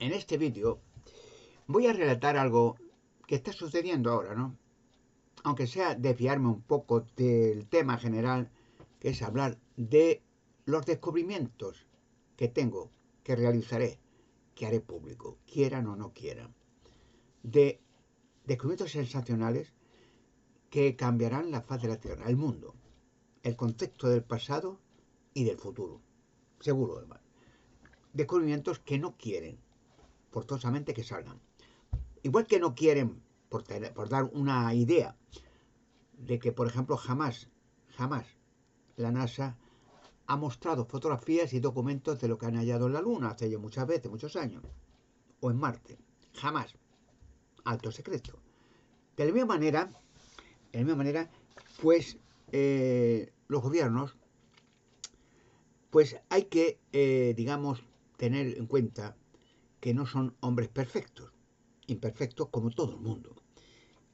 En este vídeo voy a relatar algo que está sucediendo ahora, ¿no? Aunque sea desviarme un poco del tema general, que es hablar de los descubrimientos que tengo, que realizaré, que haré público, quieran o no quieran, de descubrimientos sensacionales que cambiarán la faz de la Tierra, el mundo, el contexto del pasado y del futuro. Seguro, además. Descubrimientos que no quieren forzosamente que salgan. Igual que no quieren, por dar una idea, de que, por ejemplo, jamás la NASA ha mostrado fotografías y documentos de lo que han hallado en la Luna hace ya muchas veces, muchos años, o en Marte. Jamás. Alto secreto. De la misma manera, pues los gobiernos, pues hay que, digamos, tener en cuenta que no son hombres perfectos, imperfectos como todo el mundo,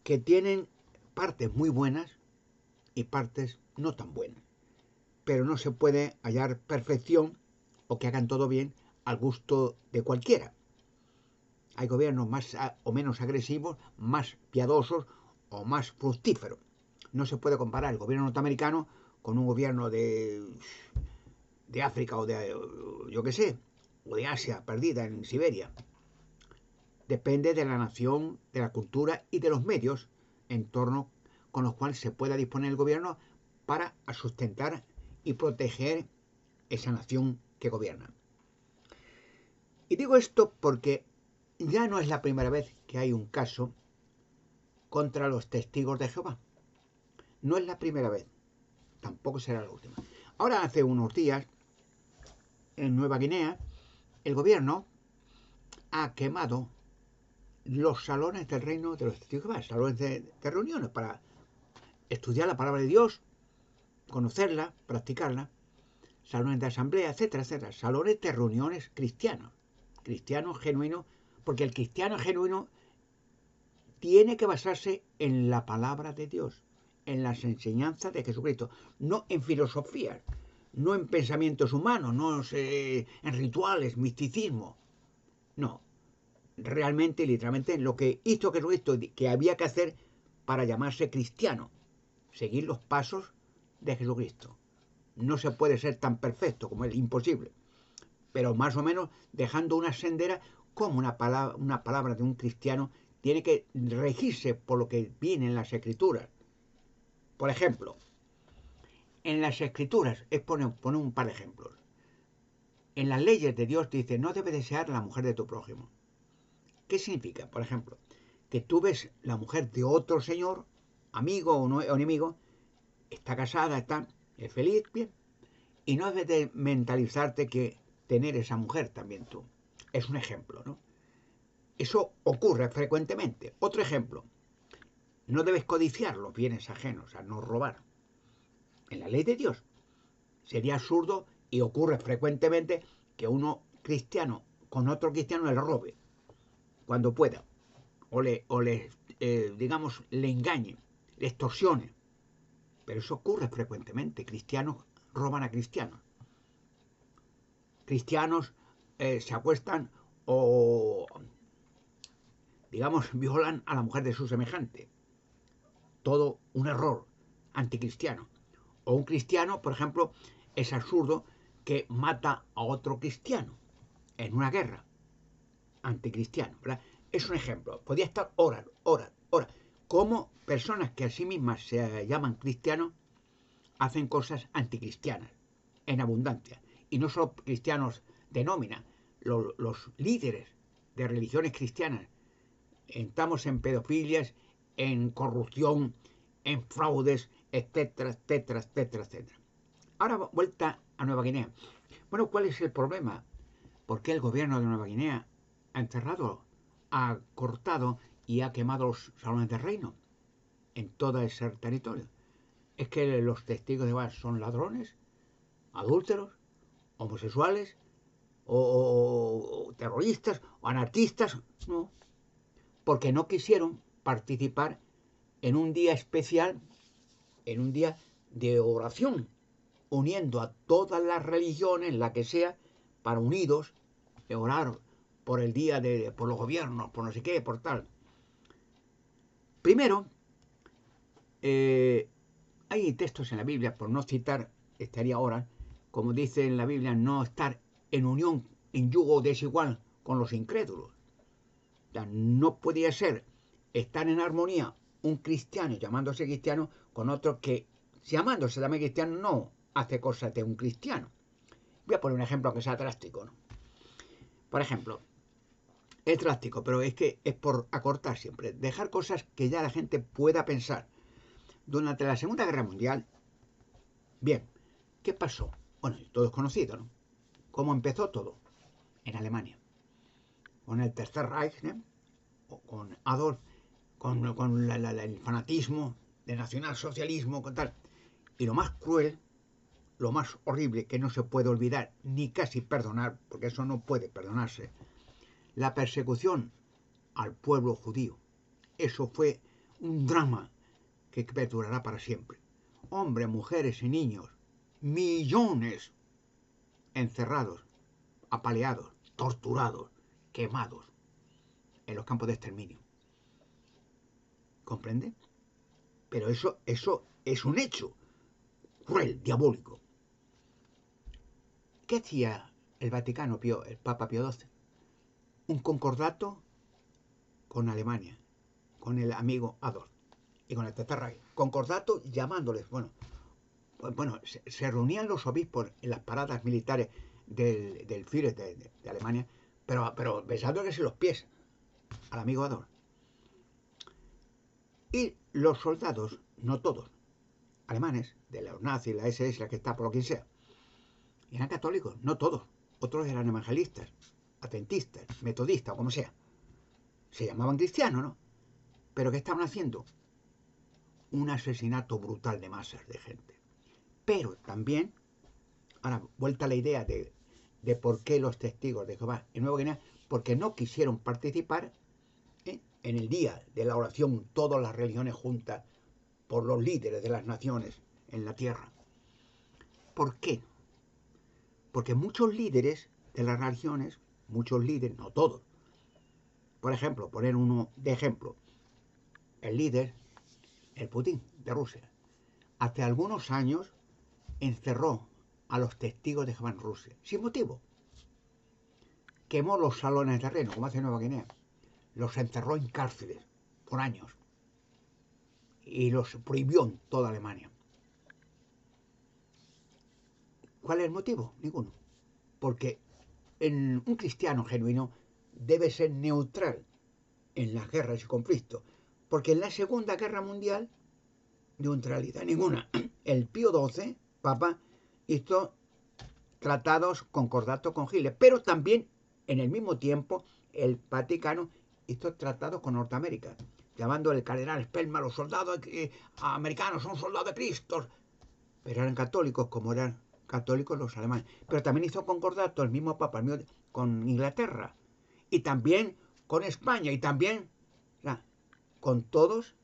que tienen partes muy buenas y partes no tan buenas. Pero no se puede hallar perfección o que hagan todo bien al gusto de cualquiera. Hay gobiernos más o menos agresivos, más piadosos o más fructíferos. No se puede comparar el gobierno norteamericano con un gobierno de África o de, yo qué sé, o de Asia perdida en Siberia. Depende de la nación, de la cultura y de los medios en torno con los cuales se pueda disponer el gobierno para sustentar y proteger esa nación que gobierna. Y digo esto porque ya no es la primera vez que hay un caso contra los testigos de Jehová. No es la primera vez, tampoco será la última. Ahora, hace unos días, en Nueva Guinea, el gobierno ha quemado los salones del reino de los testigos de Jehová, salones de reuniones para estudiar la palabra de Dios, conocerla, practicarla, salones de asamblea, etcétera, etcétera, salones de reuniones cristianos genuinos, porque el cristiano genuino tiene que basarse en la palabra de Dios, en las enseñanzas de Jesucristo, no en filosofías, no en pensamientos humanos, no en rituales, misticismo. No, realmente, literalmente, lo que hizo Jesucristo, que había que hacer para llamarse cristiano, seguir los pasos de Jesucristo. No se puede ser tan perfecto como él, imposible, pero más o menos dejando una sendera como una palabra de un cristiano tiene que regirse por lo que viene en las escrituras. Por ejemplo, en las escrituras, poner un par de ejemplos. En las leyes de Dios dice, no debe desear la mujer de tu prójimo. ¿Qué significa? Por ejemplo, que tú ves la mujer de otro señor, amigo o enemigo, está casada, es feliz, bien, y no debes de mentalizarte que tener esa mujer también tú. Es un ejemplo, ¿no? Eso ocurre frecuentemente. Otro ejemplo, no debes codiciar los bienes ajenos, o sea, no robar. En la ley de Dios sería absurdo y ocurre frecuentemente que uno cristiano con otro cristiano le robe cuando pueda, digamos, le engañe, le extorsione. Pero eso ocurre frecuentemente. Cristianos roban a cristianos. Cristianos se acuestan o, digamos, violan a la mujer de su semejante. Todo un error anticristiano. O un cristiano, por ejemplo, es absurdo que mata a otro cristiano en una guerra anticristiano, ¿verdad? Es un ejemplo. Podría estar horas. Como personas que a sí mismas se llaman cristianos hacen cosas anticristianas en abundancia. Y no solo cristianos de nómina, los líderes de religiones cristianas. Entramos en pedofilias, en corrupción, en fraudes, etcétera, etcétera, etcétera, etcétera. Ahora vuelta a Nueva Guinea. Bueno, ¿cuál es el problema? ¿Por qué el gobierno de Nueva Guinea ha encerrado, ha cortado y ha quemado los salones de reino en todo ese territorio? ¿Es que los testigos de Jehová son ladrones, adúlteros, homosexuales o terroristas o anarquistas? No, porque no quisieron participar en un día especial, en un día de oración, uniendo a todas las religiones, la que sea, para unidos orar por el día por los gobiernos, por no sé qué, por tal. Primero, hay textos en la Biblia, por no citar, estaría ahora, como dice en la Biblia, no estar en unión, en yugo desigual con los incrédulos. O sea, no podía ser estar en armonía un cristiano llamándose cristiano con otro que llamándose también cristiano no hace cosas de un cristiano. Voy a poner un ejemplo que sea drástico, ¿no? Por ejemplo, es drástico, pero es que es por acortar siempre. Dejar cosas que ya la gente pueda pensar. Durante la Segunda Guerra Mundial, bien, ¿qué pasó? Bueno, todo es conocido, ¿no? ¿Cómo empezó todo? En Alemania. Con el Tercer Reich, ¿no? O con Adolf, con el fanatismo del nacionalsocialismo, con tal. Y lo más cruel, lo más horrible, que no se puede olvidar ni casi perdonar, porque eso no puede perdonarse, la persecución al pueblo judío. Eso fue un drama que perdurará para siempre. Hombres, mujeres y niños, millones encerrados, apaleados, torturados, quemados en los campos de exterminio. ¿Comprende? Pero eso es un hecho cruel, diabólico. ¿Qué hacía el Vaticano, el Papa Pío XII? Un concordato con Alemania, con el amigo Adolf y con el Tercer Reich. Concordato llamándoles, bueno, se reunían los obispos en las paradas militares del Führer de Alemania, pero besando que se los pies al amigo Adolf. Y los soldados, no todos, alemanes, de los nazis, la SS, la que está por lo que sea, eran católicos, no todos. Otros eran evangelistas, adventistas, metodistas, o como sea. Se llamaban cristianos, ¿no? Pero ¿qué estaban haciendo? Un asesinato brutal de masas de gente. Pero también, ahora, vuelta a la idea de por qué los testigos de Jehová en Nueva Guinea, porque no quisieron participar en el día de la oración, todas las religiones juntas, por los líderes de las naciones en la tierra. ¿Por qué? Porque muchos líderes de las religiones, muchos líderes, no todos, por ejemplo, poner uno de ejemplo, el líder, el Putin de Rusia, hace algunos años encerró a los testigos de Jehová en Rusia, sin motivo. Quemó los salones de reno, como hace Nueva Guinea. Los encerró en cárceles por años y los prohibió en toda Alemania. ¿Cuál es el motivo? Ninguno. Porque un cristiano genuino debe ser neutral en las guerras y conflictos. Porque en la Segunda Guerra Mundial, neutralidad ninguna. El Pío XII, Papa, hizo tratados concordatos con Hitler, pero también en el mismo tiempo el Vaticano hizo tratados con Norteamérica, llamando el cardenal Spellman, los soldados americanos son soldados de Cristo, pero eran católicos como eran católicos los alemanes. Pero también hizo concordato el mismo Papa con Inglaterra y también con España y también con todos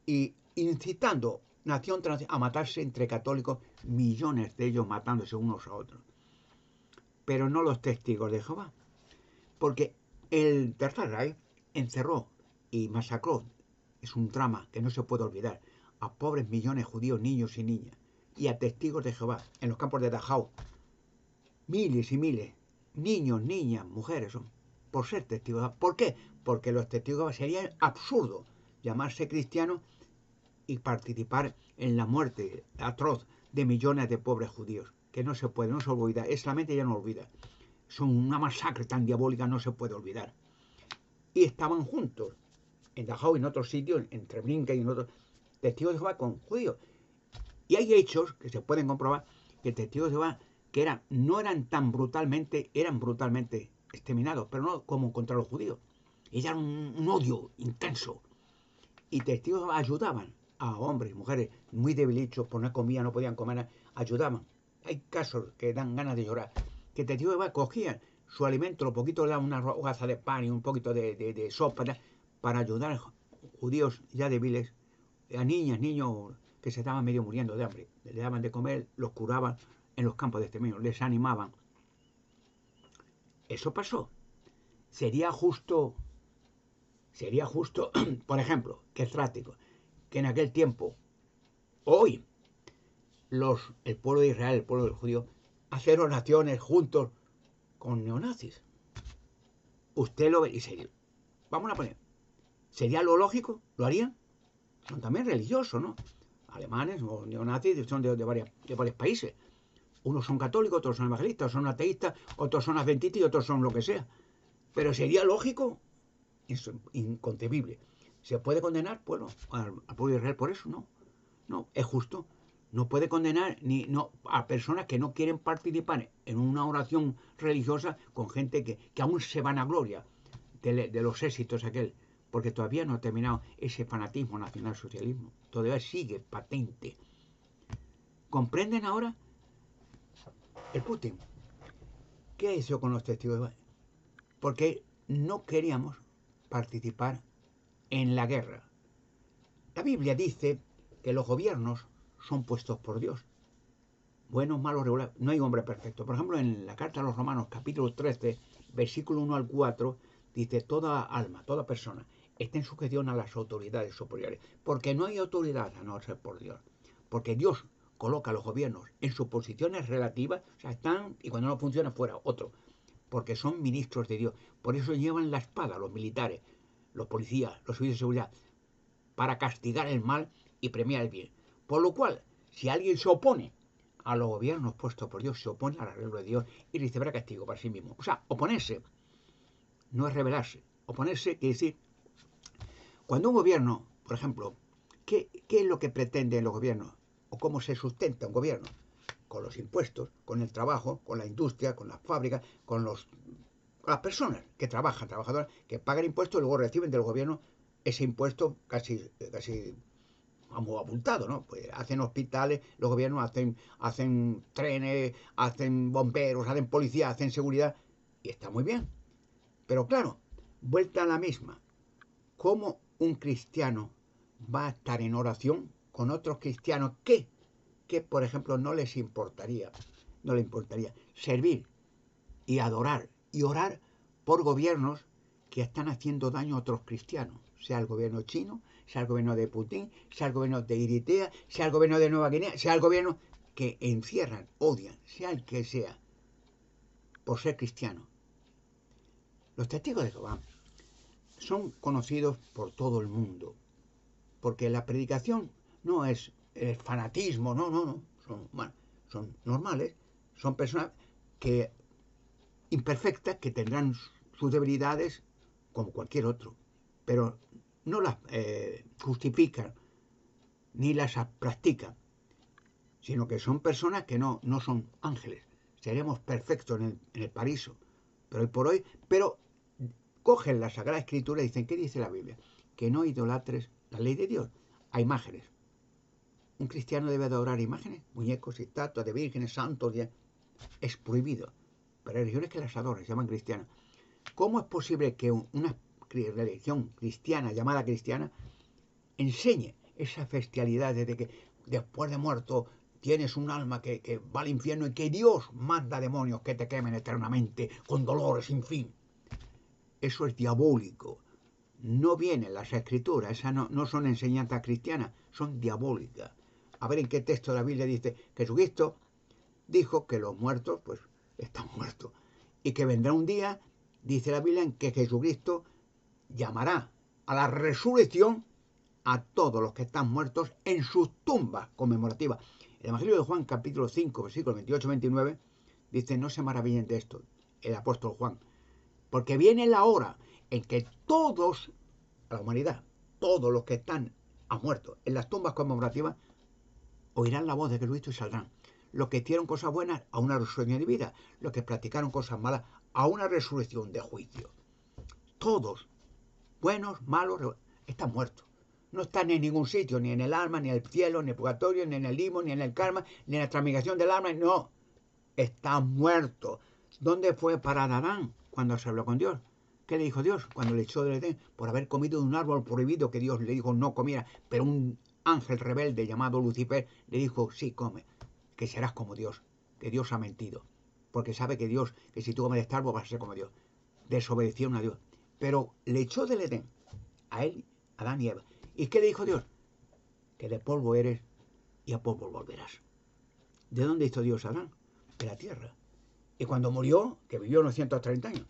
y incitando nación tras a matarse entre católicos, millones de ellos matándose unos a otros. Pero no los testigos de Jehová, porque el Tercer Reich encerró y masacró, es un drama que no se puede olvidar, a pobres millones de judíos, niños y niñas, y a testigos de Jehová en los campos de Dachau. Miles y miles, niños, niñas, mujeres, son por ser testigos de Jehová. ¿Por qué? Porque los testigos de Jehová sería absurdo llamarse cristianos y participar en la muerte atroz de millones de pobres judíos, que no se puede, no se olvida, es la mente ya no olvida. Son una masacre tan diabólica, no se puede olvidar. Y estaban juntos, en Dachau y en otros sitios, en Treblinka y en otros, testigos de Jehová con judíos. Y hay hechos que se pueden comprobar que testigos de Jehová que eran brutalmente exterminados, pero no como contra los judíos. Ellos eran un odio intenso. Y testigos de Jehová ayudaban a hombres y mujeres muy debilitos, por no comían, no podían comer, ayudaban. Hay casos que dan ganas de llorar. Que testigos de Jehová cogían su alimento, lo poquito le daban una hogaza de pan y un poquito de sopa para ayudar a judíos ya débiles, a niñas, niños que se estaban medio muriendo de hambre. Le daban de comer, los curaban en los campos de exterminio, les animaban. Eso pasó. sería justo, por ejemplo, que es trágico, que en aquel tiempo, hoy, el pueblo de Israel, el pueblo del judío, hacer oraciones juntos con neonazis. Usted lo ve y sería, vamos a poner, ¿sería lo lógico? ¿Lo harían? Son también religiosos, ¿no? Alemanes o neonazis son de varios países. Unos son católicos, otros son evangelistas, otros son ateístas, otros son adventistas y otros son lo que sea. Pero ¿sería lógico? Es inconcebible. ¿Se puede condenar? Bueno, al pueblo de Israel por eso, ¿no? No, es justo. No puede condenar a personas que no quieren participar en una oración religiosa con gente que aún se vanagloria de los éxitos aquel, porque todavía no ha terminado ese fanatismo nacionalsocialismo. Todavía sigue patente. ¿Comprenden ahora? El Putin, ¿qué hizo con los testigos de Jehová? Porque no queríamos participar en la guerra. La Biblia dice que los gobiernos son puestos por Dios. Buenos, malos, regulares. No hay hombre perfecto. Por ejemplo, en la carta a los Romanos, capítulo 13, versículo 1 al 4, dice: toda alma, toda persona está en sujeción a las autoridades superiores. Porque no hay autoridad a no ser por Dios. Porque Dios coloca a los gobiernos en sus posiciones relativas, o sea, están, y cuando no funciona, fuera otro. Porque son ministros de Dios. Por eso llevan la espada los militares, los policías, los servicios de seguridad, para castigar el mal y premiar el bien. Por lo cual, si alguien se opone a los gobiernos puestos por Dios, se opone al arreglo de Dios y recibirá castigo para sí mismo. O sea, oponerse no es rebelarse. Oponerse quiere decir, cuando un gobierno, por ejemplo, ¿qué es lo que pretenden los gobiernos? ¿O cómo se sustenta un gobierno? Con los impuestos, con el trabajo, con la industria, con las fábricas, con las personas que trabajan, trabajadoras, que pagan impuestos y luego reciben del gobierno ese impuesto casi vamos, abultado, ¿no? Pues hacen hospitales, los gobiernos hacen trenes, hacen bomberos, hacen policía, hacen seguridad, y está muy bien. Pero claro, vuelta a la misma. ¿Cómo un cristiano va a estar en oración con otros cristianos que por ejemplo, no le importaría servir y adorar y orar por gobiernos que están haciendo daño a otros cristianos, sea el gobierno chino, sea el gobierno de Putin, sea el gobierno de Eritrea, sea el gobierno de Nueva Guinea, sea el gobierno que encierran, odian, sea el que sea, por ser cristiano? Los testigos de Jehová son conocidos por todo el mundo, porque la predicación no es el fanatismo, no, son normales, son personas que imperfectas, que tendrán sus debilidades como cualquier otro, pero no las justifican ni las practican, sino que son personas que no son ángeles. Seremos perfectos en el paraíso, pero hoy por hoy, pero cogen la Sagrada Escritura y dicen, ¿qué dice la Biblia? Que no idolatres la ley de Dios a imágenes. ¿Un cristiano debe adorar imágenes? Muñecos, estatuas de vírgenes, santos, es prohibido. Pero hay religiones que las adoran, se llaman cristianas. ¿Cómo es posible que una religión cristiana, llamada cristiana, enseñe esas bestialidades de que después de muerto tienes un alma que va al infierno y que Dios manda demonios que te quemen eternamente con dolores sin fin? Eso es diabólico. No vienen las escrituras, esas no son enseñanzas cristianas, son diabólicas. A ver en qué texto de la Biblia dice: Jesucristo dijo que los muertos pues están muertos y que vendrá un día, dice la Biblia, en que Jesucristo llamará a la resurrección a todos los que están muertos en sus tumbas conmemorativas. El Evangelio de Juan, capítulo 5, versículos 28-29, dice: no se maravillen de esto, el apóstol Juan, porque viene la hora en que todos, la humanidad, todos los que están muertos en las tumbas conmemorativas, oirán la voz de Jesucristo y saldrán. Los que hicieron cosas buenas, a una resurrección de vida. Los que practicaron cosas malas, a una resurrección de juicio. Todos, buenos, malos, están muertos. No están en ningún sitio, ni en el alma, ni en el cielo, ni en el purgatorio, ni en el limbo, ni en el karma, ni en la transmigración del alma. No, están muertos. ¿Dónde fue parar Adán cuando se habló con Dios? ¿Qué le dijo Dios cuando le echó del Edén? Por haber comido de un árbol prohibido que Dios le dijo no comiera. Pero un ángel rebelde llamado Lucifer le dijo: sí, come, que serás como Dios, que Dios ha mentido. Porque sabe que Dios, que si tú comes de este árbol vas a ser como Dios. desobedecieron a Dios. Pero le echó del Edén a él, a Adán y Eva. ¿Y qué le dijo Dios? Que de polvo eres y a polvo volverás. ¿De dónde hizo Dios a Adán? De la tierra. Y cuando murió, que vivió unos 130 años,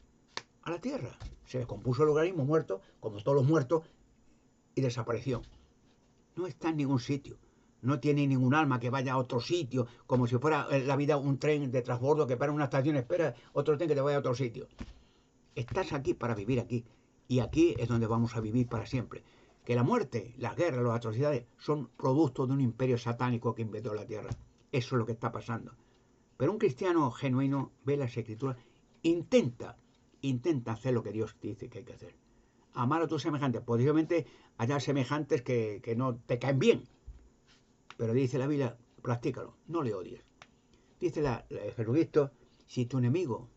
a la tierra. Se descompuso el organismo muerto, como todos los muertos, y desapareció. No está en ningún sitio. No tiene ningún alma que vaya a otro sitio, como si fuera la vida un tren de transbordo que para una estación espera otro tren que te vaya a otro sitio. Estás aquí para vivir aquí. Y aquí es donde vamos a vivir para siempre. Que la muerte, las guerras, las atrocidades son producto de un imperio satánico que invadió la tierra. Eso es lo que está pasando. Pero un cristiano genuino ve las escrituras, intenta hacer lo que Dios dice que hay que hacer. Amar a tus semejantes. Posiblemente haya semejantes que no te caen bien. Pero dice la Biblia, practícalo, no le odies. Dice Jesucristo, si tu enemigo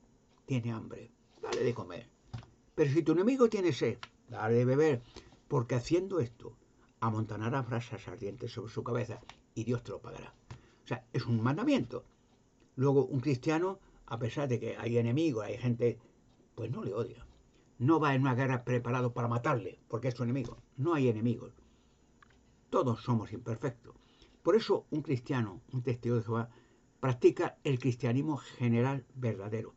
tiene hambre, dale de comer. Pero si tu enemigo tiene sed, dale de beber. Porque haciendo esto, amontonará brasas ardientes sobre su cabeza y Dios te lo pagará. O sea, es un mandamiento. Luego, un cristiano, a pesar de que hay enemigos, hay gente, pues no le odia. No va en una guerra preparado para matarle, porque es su enemigo. No hay enemigos. Todos somos imperfectos. Por eso un cristiano, un testigo de Jehová, practica el cristianismo general verdadero.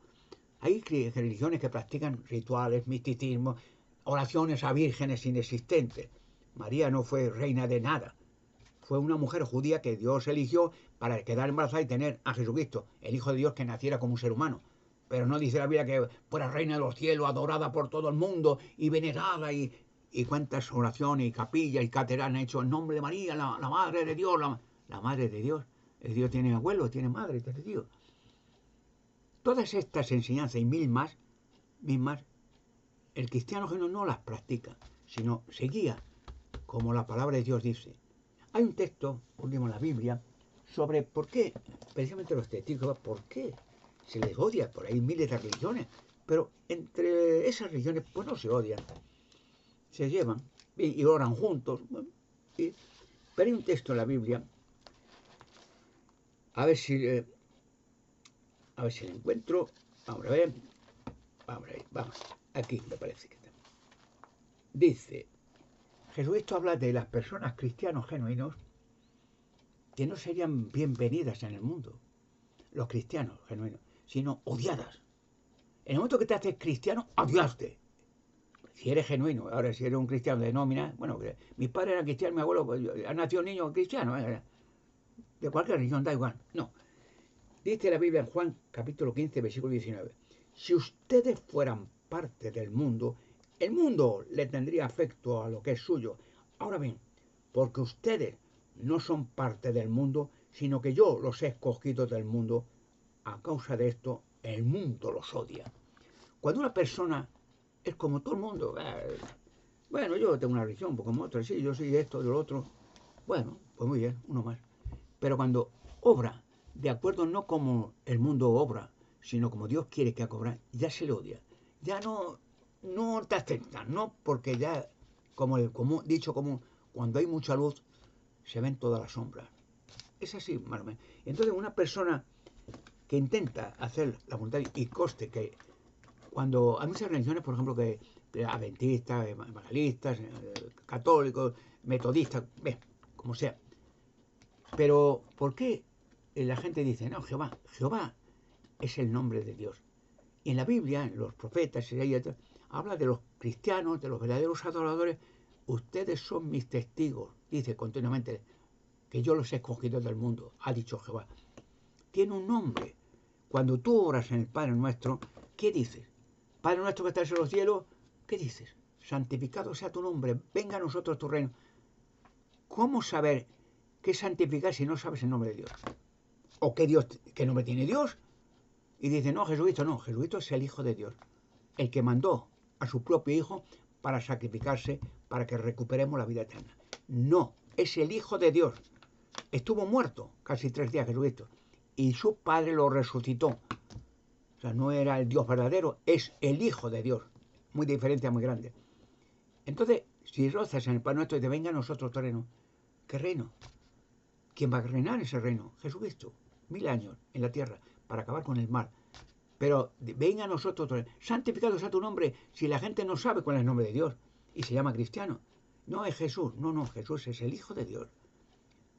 Hay religiones que practican rituales, misticismo, oraciones a vírgenes inexistentes. María no fue reina de nada. Fue una mujer judía que Dios eligió para quedar embarazada y tener a Jesucristo, el Hijo de Dios que naciera como un ser humano. Pero no dice la Biblia que fuera reina de los cielos, adorada por todo el mundo y venerada y cuántas oraciones y capillas y catedrales han hecho en nombre de María, la Madre de Dios, la Madre de Dios. El Dios tiene abuelo, tiene madre, tiene tío. Todas estas enseñanzas y mil más, el cristiano genuino no las practica, sino se guía como la palabra de Dios dice. Hay un texto, último en la Biblia, sobre por qué, precisamente los testigos, por qué se les odia. Por ahí miles de religiones, pero entre esas religiones pues no se odian, se llevan y oran juntos. Pero hay un texto en la Biblia, a ver si lo encuentro. Vamos a ver, vamos, aquí me parece que está. Dice, Jesucristo habla de las personas cristianos genuinos que no serían bienvenidas en el mundo, los cristianos genuinos, sino odiadas. En el momento que te haces cristiano, odiaste. Si eres genuino, ahora si eres un cristiano de nómina, bueno, mis padres eran cristianos, mi abuelo pues, ha nacido un niño cristiano, de cualquier religión, da igual. No. Dice la Biblia en Juan capítulo 15, versículo 19. Si ustedes fueran parte del mundo, el mundo le tendría afecto a lo que es suyo. Ahora bien, porque ustedes no son parte del mundo, sino que yo los he escogido del mundo, a causa de esto, el mundo los odia. Cuando una persona es como todo el mundo, bueno, yo tengo una religión, pues como otra, sí, yo soy esto, yo lo otro, bueno, pues muy bien, uno más. Pero cuando obra de acuerdo no como el mundo obra, sino como Dios quiere que haga, ya se le odia. Ya no te aceptan, no porque ya, como el dicho común, cuando hay mucha luz, se ven todas las sombras. Es así, más o menos. Entonces, una persona que intenta hacer la voluntad y coste que cuando hay muchas religiones, por ejemplo, que adventistas, evangelitas, católicos, metodistas, como sea. Pero, ¿por qué la gente dice, no, Jehová es el nombre de Dios? Y en la Biblia, en los profetas, habla de los cristianos, de los verdaderos adoradores. Ustedes son mis testigos, dice continuamente, que yo los he escogido del mundo, ha dicho Jehová. Tiene un nombre. Cuando tú oras en el Padre Nuestro, ¿qué dices? Padre Nuestro que estás en los cielos, ¿qué dices? Santificado sea tu nombre, venga a nosotros tu reino. ¿Cómo saber qué santificar si no sabes el nombre de Dios? ¿O qué nombre tiene Dios? Y dice, no, Jesucristo es el Hijo de Dios, el que mandó a su propio Hijo para sacrificarse, para que recuperemos la vida eterna. No, es el Hijo de Dios. Estuvo muerto casi 3 días Jesucristo, y su Padre lo resucitó. O sea, no era el Dios verdadero, es el Hijo de Dios. Muy diferencia, muy grande. Entonces, si rozas en el Padre Nuestro y te venga a nosotros tu reino, ¿qué reino? ¿Quién va a reinar ese reino? Jesucristo. 1000 años en la tierra para acabar con el mal. Pero venga a nosotros, santificado sea tu nombre, si la gente no sabe cuál es el nombre de Dios y se llama cristiano. No es Jesús, no, Jesús es el Hijo de Dios.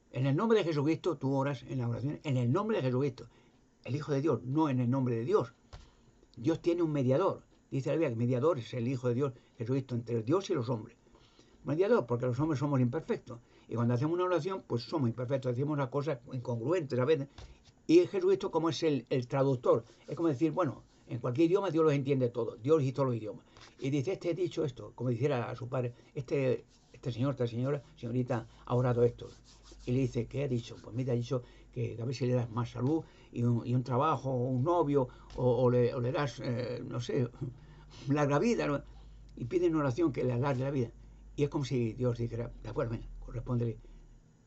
En el nombre de Jesucristo tú oras en la oración, en el nombre de Jesucristo, el Hijo de Dios, no en el nombre de Dios. Dios tiene un mediador. Dice la Biblia que el mediador es el Hijo de Dios, Jesucristo, entre Dios y los hombres. Mediador, porque los hombres somos imperfectos. Y cuando hacemos una oración, pues somos imperfectos, decimos las cosas incongruentes a veces. Y Jesucristo como es el traductor. Es como decir, bueno, en cualquier idioma Dios los entiende todos. Dios hizo los idiomas. Y dice, he dicho esto, como dijera a su padre, este señor, esta señora, señorita, ha orado esto. Y le dice, ¿qué ha dicho? Pues mira, ha dicho que a ver si le das más salud y un trabajo, o un novio, o le das, no sé, larga vida, ¿no? Y piden oración que le alargue la vida. Y es como si Dios dijera, de acuerdo, venga, correspóndele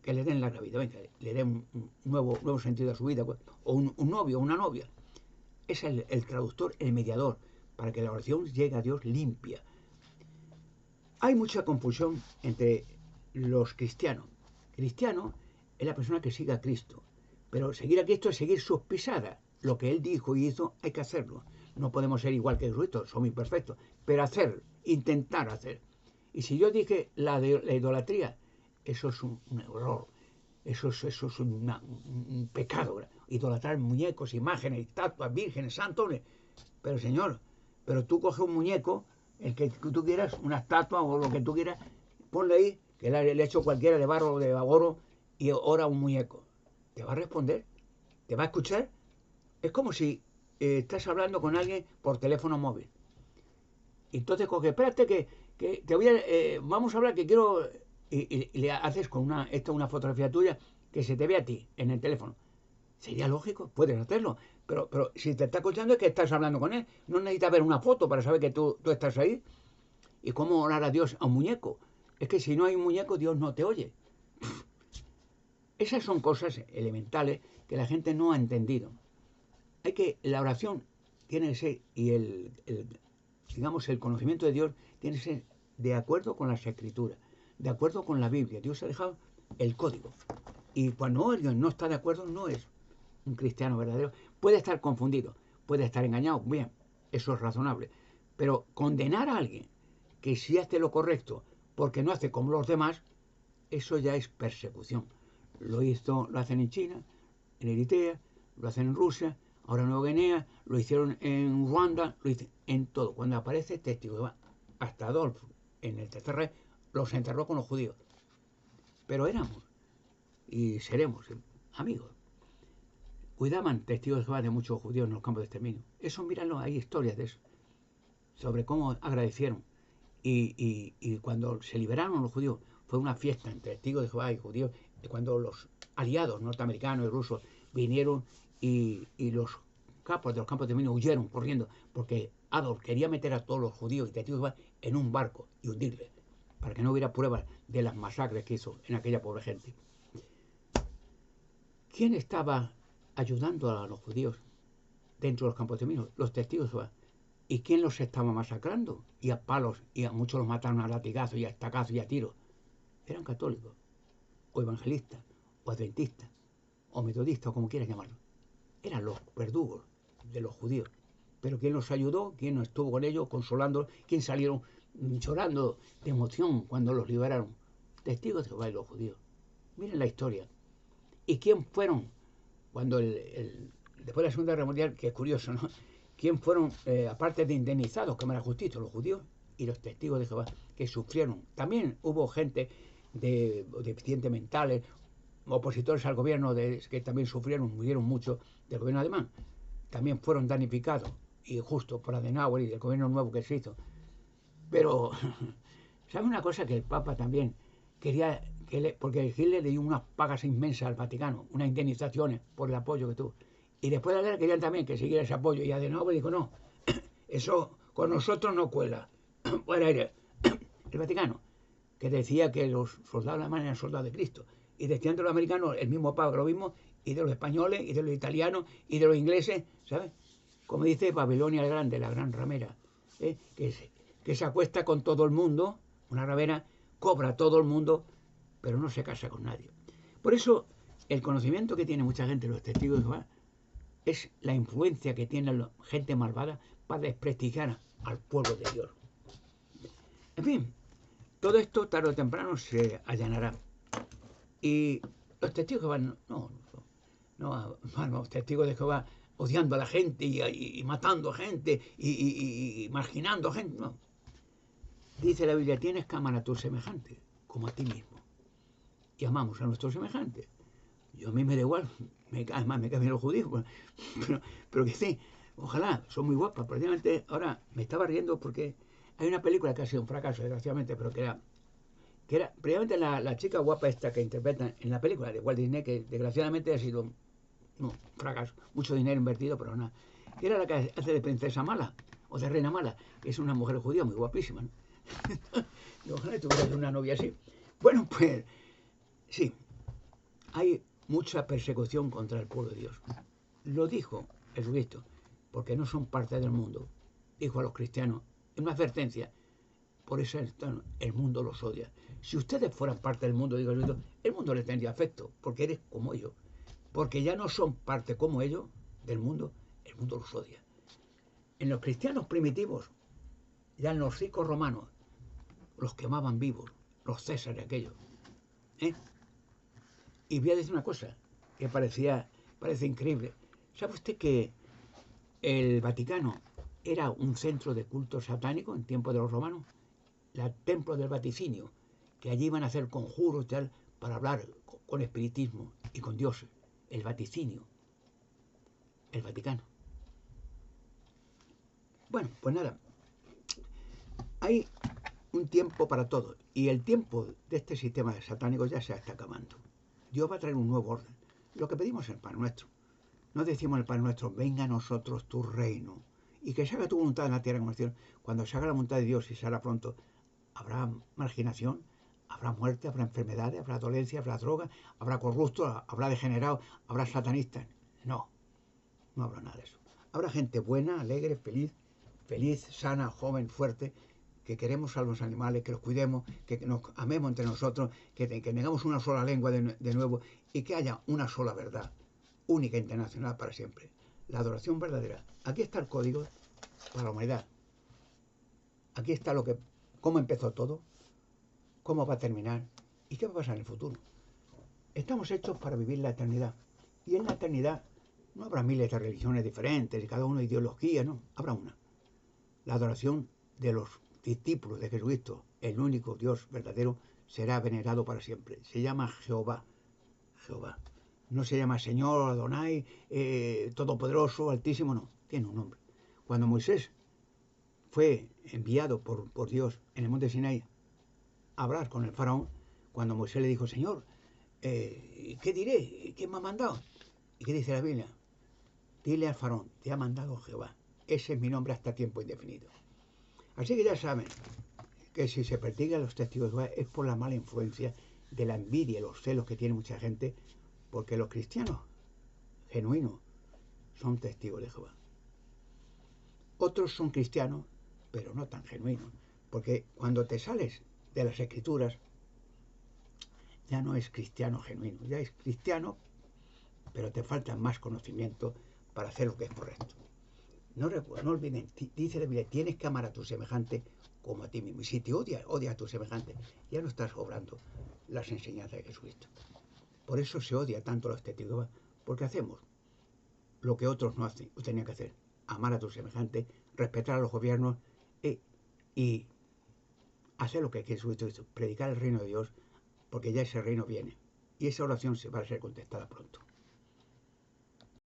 que le den larga vida, venga, le den un nuevo sentido a su vida, o un novio, una novia. Es el traductor, el mediador, para que la oración llegue a Dios limpia. Hay mucha confusión entre los cristianos. Cristiano es la persona que sigue a Cristo, pero seguir a Cristo es seguir sus pisadas. Lo que Él dijo y hizo hay que hacerlo. No podemos ser igual que Jesucristo, somos imperfectos, pero hacer, intentar hacer. Y si yo dije la idolatría, eso es un error, eso es un pecado. Idolatrar muñecos, imágenes, estatuas, vírgenes, santos. Pero Señor, pero tú coges un muñeco, el que tú quieras, una estatua o lo que tú quieras, ponle ahí, que le he hecho cualquiera de barro o de oro, y ora un muñeco. ¿Te va a responder? ¿Te va a escuchar? Es como si estás hablando con alguien por teléfono móvil. Entonces coge, espérate que te voy a, vamos a hablar que quiero, y le haces con una fotografía tuya que se te ve a ti en el teléfono. Sería lógico, puedes hacerlo, pero si te está escuchando es que estás hablando con él. No necesitas ver una foto para saber que tú estás ahí. ¿Y cómo orar a Dios a un muñeco? Es que si no hay un muñeco, Dios no te oye. Esas son cosas elementales que la gente no ha entendido. La oración tiene que ser, y digamos, el conocimiento de Dios tiene que ser de acuerdo con las Escrituras, de acuerdo con la Biblia. Dios ha dejado el código. Y cuando alguien no está de acuerdo, no es un cristiano verdadero. Puede estar confundido, puede estar engañado, bien, eso es razonable. Pero condenar a alguien que sí hace lo correcto porque no hace como los demás, eso ya es persecución. Lo hacen en China, en Eritrea, lo hacen en Rusia, ahora en Nueva Guinea, lo hicieron en Ruanda, lo hicieron en todo. Cuando aparece testigo, hasta Adolfo en el tercer rey los enterró con los judíos. Pero éramos y seremos amigos. Cuidaban testigos de Jehová de muchos judíos en los campos de exterminio. Eso, míralo, hay historias de eso, sobre cómo agradecieron. Y cuando se liberaron los judíos, fue una fiesta entre testigos de Jehová y judíos, cuando los aliados norteamericanos y rusos vinieron y los capos de los campos de exterminio huyeron corriendo, porque Adolf quería meter a todos los judíos y testigos de Jehová en un barco y hundirles, para que no hubiera pruebas de las masacres que hizo en aquella pobre gente. ¿Quién estaba ayudando a los judíos dentro de los campos de exterminio? Los testigos de Jehová. ¿Y quién los estaba masacrando? Y a palos, y a muchos los mataron a latigazos y a estacazos y a tiros. Eran católicos, o evangelistas, o adventistas, o metodistas, o como quieras llamarlo. Eran los verdugos de los judíos. Pero ¿quién los ayudó? ¿Quién no estuvo con ellos, consolándolos? ¿Quién salieron llorando de emoción cuando los liberaron? Testigos de Jehová y los judíos. Miren la historia. ¿Y quién fueron cuando después de la Segunda Guerra Mundial, que es curioso, ¿no? ¿Quién fueron, aparte de indemnizados, que era justicia, los judíos y los testigos de Jehová, que sufrieron? También hubo gente de deficientes mentales, opositores al gobierno, que también sufrieron, murieron mucho del gobierno alemán. También fueron damnificados, y justo por Adenauer y del gobierno nuevo que se hizo. Pero, ¿sabe una cosa? Que el Papa también quería, porque Hitler le dio unas pagas inmensas al Vaticano, unas indemnizaciones por el apoyo que tuvo. Y después de la guerra querían también que siguiera ese apoyo. Y Adenauer dijo, no, eso con nosotros no cuela. Fuera el Vaticano, que decía que los soldados alemanes eran soldados de Cristo. Y decían de los americanos el mismo Papa lo mismo, y de los españoles, y de los italianos, y de los ingleses, ¿sabes? Como dice Babilonia el Grande, la gran ramera, que se acuesta con todo el mundo, una ramera, cobra a todo el mundo, pero no se casa con nadie. Por eso, el conocimiento que tiene mucha gente, los testigos de Jehová, es la influencia que tiene la gente malvada para desprestigiar al pueblo de Dios. En fin, todo esto tarde o temprano se allanará. Y los testigos de Jehová los testigos de Jehová odiando a la gente y matando a gente y marginando a gente. No. Dice la Biblia, tienes que amar a tu semejante como a ti mismo. Y amamos a nuestros semejantes. Yo a mí me da igual, además me cambian los judíos, pero que sí, ojalá, son muy guapas. Precisamente ahora me estaba riendo porque hay una película que ha sido un fracaso, desgraciadamente, pero que era precisamente la chica guapa esta que interpreta en la película de Walt Disney, que desgraciadamente ha sido un fracaso, mucho dinero invertido, pero nada. Que era la que hace de princesa mala, o de reina mala, que es una mujer judía muy guapísima, ¿no? Y ojalá tuviera una novia así. Bueno, pues sí, hay mucha persecución contra el pueblo de Dios. Lo dijo Jesucristo, porque no son parte del mundo. Dijo a los cristianos, en una advertencia, por eso el mundo los odia. Si ustedes fueran parte del mundo, digo Jesucristo, el mundo les tendría afecto, porque eres como ellos. Porque ya no son parte como ellos del mundo, el mundo los odia. En los cristianos primitivos, ya en los ricos romanos, los quemaban vivos, los césares aquellos. Y voy a decir una cosa que parece increíble. ¿Sabe usted que el Vaticano era un centro de culto satánico en tiempos de los romanos? El templo del vaticinio, que allí iban a hacer conjuros y tal para hablar con espiritismo y con dioses. El vaticinio, el Vaticano. Bueno, pues nada, hay un tiempo para todo y el tiempo de este sistema satánico ya se está acabando. Dios va a traer un nuevo orden. Lo que pedimos en el Padre Nuestro. No decimos en el Padre Nuestro, venga a nosotros tu reino y que se haga tu voluntad en la tierra como en el cielo. Cuando se haga la voluntad de Dios y se hará pronto, habrá marginación, habrá muerte, habrá enfermedades, habrá dolencia, habrá droga, habrá corruptos, habrá degenerados, habrá satanistas. No, no habrá nada de eso. Habrá gente buena, alegre, feliz, sana, joven, fuerte, que queremos a los animales, que los cuidemos, que nos amemos entre nosotros, que tengamos una sola lengua de nuevo y que haya una sola verdad, única, internacional para siempre. La adoración verdadera. Aquí está el código para la humanidad. Aquí está cómo empezó todo, cómo va a terminar y qué va a pasar en el futuro. Estamos hechos para vivir la eternidad. Y en la eternidad no habrá miles de religiones diferentes, y cada uno ideología, no, habrá una. La adoración de los discípulos de Jesucristo, el único Dios verdadero, será venerado para siempre. Se llama Jehová. Jehová. No se llama Señor, Adonai, Todopoderoso, Altísimo, no. Tiene un nombre. Cuando Moisés fue enviado por Dios en el monte Sinaí a hablar con el faraón, cuando Moisés le dijo, Señor, ¿qué diré? ¿Quién me ha mandado? ¿Y qué dice la Biblia? Dile al faraón, te ha mandado Jehová. Ese es mi nombre hasta tiempo indefinido. Así que ya saben que si se persiguen los testigos de Jehová es por la mala influencia de la envidia y los celos que tiene mucha gente, porque los cristianos genuinos son testigos de Jehová. Otros son cristianos, pero no tan genuinos, porque cuando te sales de las escrituras ya no es cristiano genuino, ya es cristiano, pero te falta más conocimiento para hacer lo que es correcto. No olviden, dice la Biblia, tienes que amar a tu semejante como a ti mismo. Y si te odias a tu semejante, ya no estás obrando las enseñanzas de Jesucristo. Por eso se odia tanto a los testigos, porque hacemos lo que otros no hacen, o tenían que hacer. Amar a tu semejante, respetar a los gobiernos y hacer lo que Jesucristo hizo, predicar el reino de Dios, porque ya ese reino viene. Y esa oración se va a ser contestada pronto.